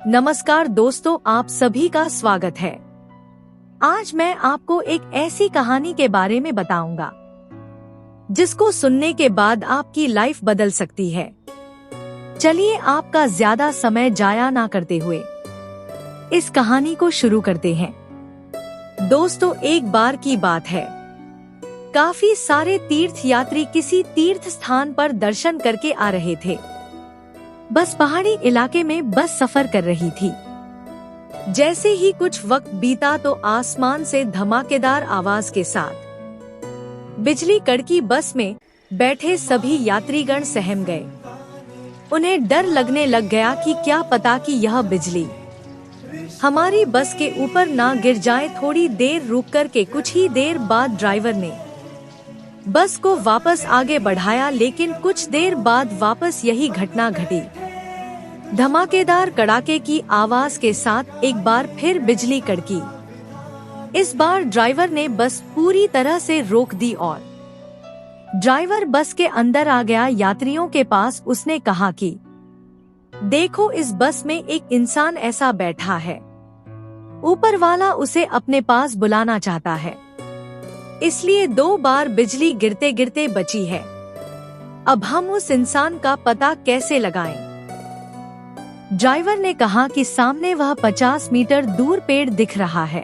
नमस्कार दोस्तों, आप सभी का स्वागत है। आज मैं आपको एक ऐसी कहानी के बारे में बताऊंगा जिसको सुनने के बाद आपकी लाइफ बदल सकती है। चलिए आपका ज्यादा समय जाया ना करते हुए इस कहानी को शुरू करते हैं। दोस्तों, एक बार की बात है, काफी सारे तीर्थ यात्री किसी तीर्थ स्थान पर दर्शन करके आ रहे थे। बस पहाड़ी इलाके में बस सफर कर रही थी। जैसे ही कुछ वक्त बीता तो आसमान से धमाकेदार आवाज के साथ बिजली कड़की। बस में बैठे सभी यात्रीगण सहम गए। उन्हें डर लगने लग गया कि क्या पता कि यह बिजली हमारी बस के ऊपर ना गिर जाए। थोड़ी देर रुक कर के कुछ ही देर बाद ड्राइवर ने बस को वापस आगे बढ़ाया, लेकिन कुछ देर बाद वापस यही घटना घटी। धमाकेदार कड़ाके की आवाज के साथ एक बार फिर बिजली कड़की। इस बार ड्राइवर ने बस पूरी तरह से रोक दी और ड्राइवर बस के अंदर आ गया। यात्रियों के पास उसने कहा कि देखो, इस बस में एक इंसान ऐसा बैठा है, ऊपर वाला उसे अपने पास बुलाना चाहता है, इसलिए 2 बार बिजली गिरते गिरते बची है। अब हम उस इंसान का पता कैसे लगाएं? ड्राइवर ने कहा कि सामने वह 50 मीटर दूर पेड़ दिख रहा है।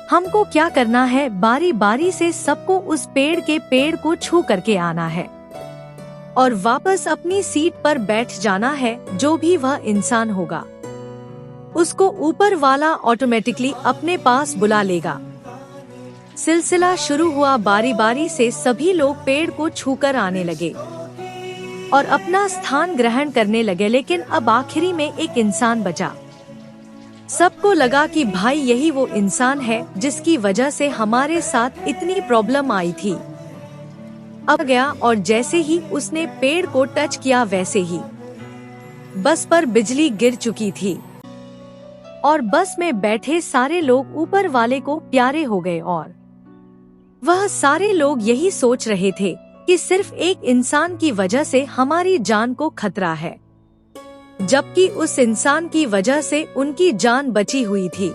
हमको क्या करना है, बारी बारी से सबको उस पेड़ को छू करके आना है और वापस अपनी सीट पर बैठ जाना है। जो भी वह इंसान होगा उसको ऊपर वाला ऑटोमेटिकली अपने पास बुला लेगा। सिलसिला शुरू हुआ। बारी बारी से सभी लोग पेड़ को छूकर आने लगे और अपना स्थान ग्रहण करने लगे, लेकिन अब आखिरी में एक इंसान बचा। सबको लगा कि भाई यही वो इंसान है जिसकी वजह से हमारे साथ इतनी प्रॉब्लम आई थी। अब गया और जैसे ही उसने पेड़ को टच किया वैसे ही बस पर बिजली गिर चुकी थी और बस में बैठे सारे लोग ऊपर वाले को प्यारे हो गए। और वह सारे लोग यही सोच रहे थे कि सिर्फ एक इंसान की वजह से हमारी जान को खतरा है, जबकि उस इंसान की वजह से उनकी जान बची हुई थी।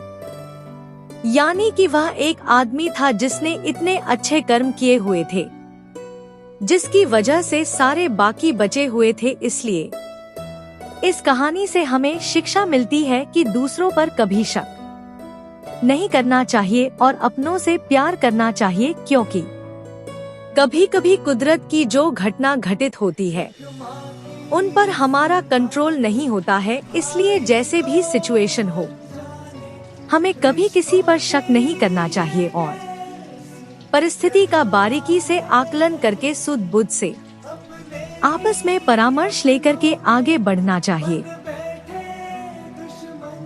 यानी कि वह एक आदमी था जिसने इतने अच्छे कर्म किए हुए थे जिसकी वजह से सारे बाकी बचे हुए थे। इसलिए इस कहानी से हमें शिक्षा मिलती है कि दूसरों पर कभी शक नहीं करना चाहिए और अपनों से प्यार करना चाहिए, क्योंकि कभी कभी कुदरत की जो घटना घटित होती है उन पर हमारा कंट्रोल नहीं होता है। इसलिए जैसे भी सिचुएशन हो, हमें कभी किसी पर शक नहीं करना चाहिए और परिस्थिति का बारीकी से आकलन करके सुध बुध से आपस में परामर्श लेकर के आगे बढ़ना चाहिए।